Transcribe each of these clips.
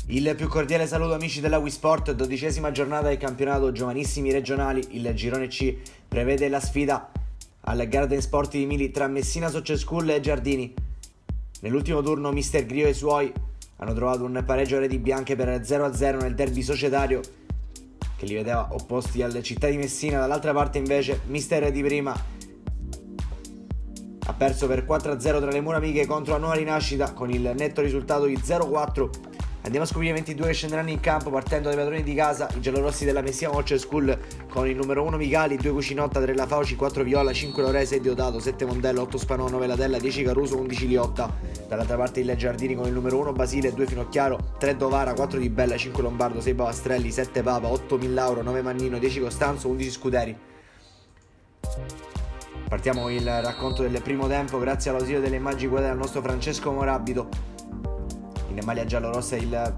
Il più cordiale saluto amici della Wisport, 12ª giornata del campionato giovanissimi regionali. Il girone C prevede la sfida al Garden Sport di Mili tra Messina Social School e Giardini. Nell'ultimo turno Mister Grio e i suoi hanno trovato un pareggio reti bianche per 0-0 nel derby societario che li vedeva opposti alle città di Messina. Dall'altra parte invece Mister di Prima ha perso per 4-0 tra le mura amiche contro la Nuova Rinascita con il netto risultato di 0-4. Andiamo a scoprire i 22 che scenderanno in campo partendo dai padroni di casa, i giallorossi della Messina Social School con il numero 1 Micali, 2 Cucinotta, 3 La Fauci, 4 Viola, 5 Lore, 6 Diodato, 7 Mondello, 8 Spanò, 9 Latella, 10 Caruso, 11 Liotta. Dall'altra parte il Giardini con il numero 1 Basile, 2 Finocchiaro, 3 Dovara, 4 Di Bella, 5 Lombardo, 6 Bavastrelli, 7 Papa, 8 Millauro, 9 Mannino, 10 Costanzo, 11 Scuderi. Partiamo il racconto del primo tempo grazie all'ausilio delle immagini guidate dal nostro Francesco Morabito. In maglia giallorossa il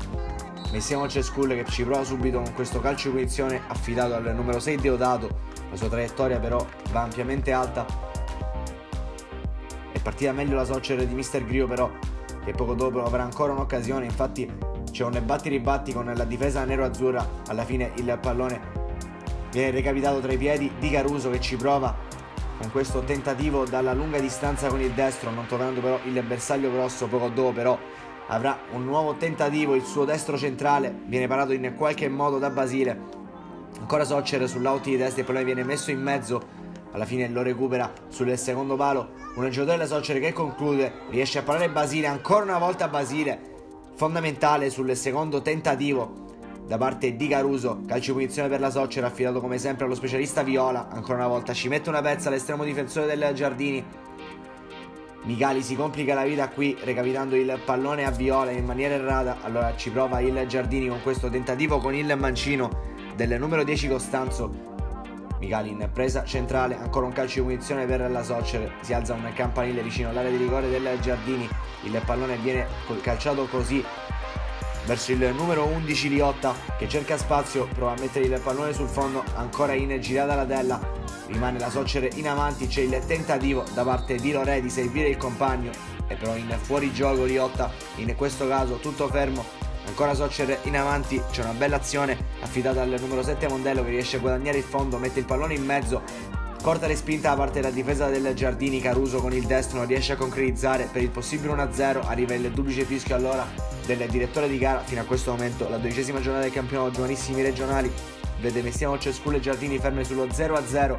Messina Social School che ci prova subito con questo calcio di punizione affidato al numero 6 Deodato. La sua traiettoria però va ampiamente alta. È partita meglio la Soccer di Mister Grio però, che poco dopo avrà ancora un'occasione. Infatti c'è un batti-ribatti con la difesa nero-azzurra. Alla fine il pallone viene recapitato tra i piedi di Caruso che ci prova con questo tentativo dalla lunga distanza con il destro, non trovando però il bersaglio grosso. Poco dopo però avrà un nuovo tentativo, il suo destro centrale viene parato in qualche modo da Basile. Ancora Soccer sull'out di testa e poi viene messo in mezzo. Alla fine lo recupera sul secondo palo un giocatore della Soccer che conclude, riesce a parare Basile, ancora una volta Basile, fondamentale sul secondo tentativo da parte di Caruso. Calcio di punizione per la Soccer affidato come sempre allo specialista Viola. Ancora una volta ci mette una pezza all'estremo difensore del Giardini. Micali si complica la vita qui recapitando il pallone a Viola in maniera errata. Allora ci prova il Giardini con questo tentativo con il mancino del numero 10 Costanzo. Micali in presa centrale, ancora un calcio di punizione per la Soccer. Si alza un campanile vicino all'area di rigore del Giardini. Il pallone viene calciato così verso il numero 11 Liotta che cerca spazio, prova a mettere il pallone sul fondo, ancora in girata la Della, rimane la Soccer in avanti. C'è il tentativo da parte di Lore di servire il compagno e però in fuorigioco Liotta, in questo caso tutto fermo. Ancora Soccer in avanti, c'è una bella azione affidata al numero 7 Mondello che riesce a guadagnare il fondo, mette il pallone in mezzo, corta respinta da parte della difesa del Giardini. Caruso con il destro non riesce a concretizzare per il possibile 1-0, arriva il duplice fischio allora del direttore di gara. Fino a questo momento la 12ª giornata del campionato giovanissimi regionali vede Messina Social School e Giardini ferme sullo 0-0.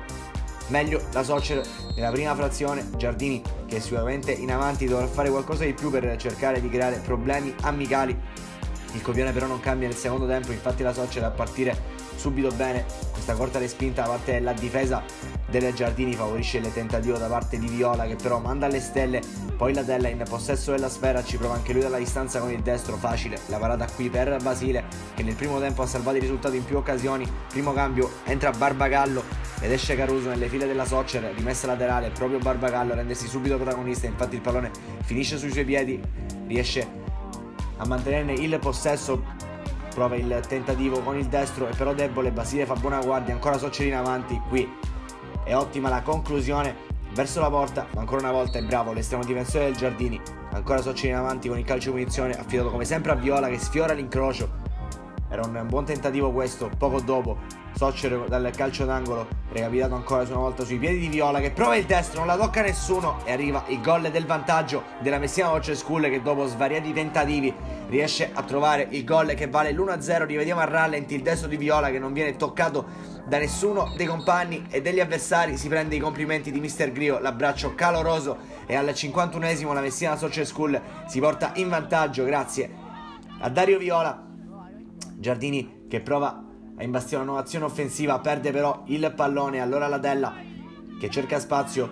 Meglio la Soccer nella prima frazione, Giardini che sicuramente in avanti dovrà fare qualcosa di più per cercare di creare problemi amicali. Il copione però non cambia nel secondo tempo, infatti la Soccer a partire subito bene. Questa corta respinta da parte della difesa delle Giardini favorisce il tentativo da parte di Viola che però manda alle stelle. Poi la Della in possesso della sfera, ci prova anche lui dalla distanza con il destro, facile la parata qui per Basile che nel primo tempo ha salvato il risultato in più occasioni. Primo cambio, entra Barbagallo ed esce Caruso nelle file della Soccer, rimessa laterale, proprio Barbagallo a rendersi subito protagonista. Infatti il pallone finisce sui suoi piedi, riesce a mantenerne il possesso, prova il tentativo con il destro e però debole. Basile fa buona guardia, ancora Soccer in avanti. Qui è ottima la conclusione verso la porta, ma ancora una volta è bravo l'estremo difensore del Giardini. Ancora Soccer in avanti con il calcio di punizione affidato come sempre a Viola che sfiora l'incrocio. Era un buon tentativo questo. Poco dopo Soccer dal calcio d'angolo, recapitato ancora una volta sui piedi di Viola che prova il destro, non la tocca nessuno e arriva il gol del vantaggio della Messina Social School che dopo svariati tentativi riesce a trovare il gol che vale l'1-0. Rivediamo a rallenti il destro di Viola che non viene toccato da nessuno dei compagni e degli avversari. Si prende i complimenti di Mister Grio, l'abbraccio caloroso e al 51esimo la Messina Social School si porta in vantaggio grazie a Dario Viola. Giardini che prova a imbastire una nuova azione offensiva, perde però il pallone. Allora la Della che cerca spazio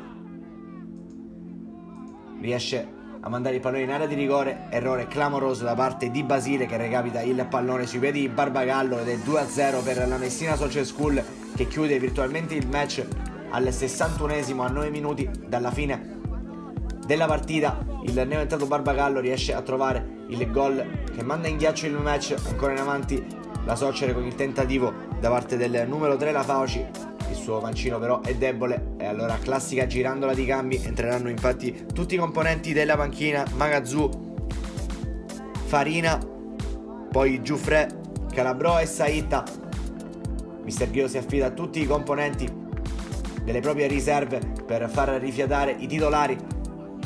riesce a mandare il pallone in area di rigore, errore clamoroso da parte di Basile che recapita il pallone sui piedi di Barbagallo ed è 2-0 per la Messina Social School che chiude virtualmente il match al 61esimo, a 9 minuti dalla fine della partita. Il neoentrato Barbagallo riesce a trovare il gol che manda in ghiaccio il match. Ancora in avanti la Soccer con il tentativo da parte del numero 3 La Fauci, il suo mancino però è debole e allora classica girandola di cambi. Entreranno infatti tutti i componenti della panchina: Magazzu, Farina, poi Giuffre, Calabrò e Saitta. Mister Grio si affida a tutti i componenti delle proprie riserve per far rifiatare i titolari.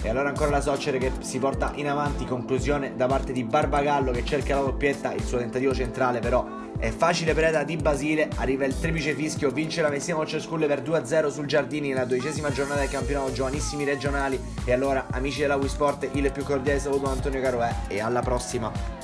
E allora ancora la Soccere che si porta in avanti, conclusione da parte di Barbagallo che cerca la doppietta, il suo tentativo centrale però è facile preda di Basile, arriva il triplice fischio, vince la Messina Calcio School per 2-0 sul Giardini nella 12ª giornata del campionato giovanissimi regionali. E allora amici della Wisport, il più cordiale saluto da Antonio Caroè e alla prossima.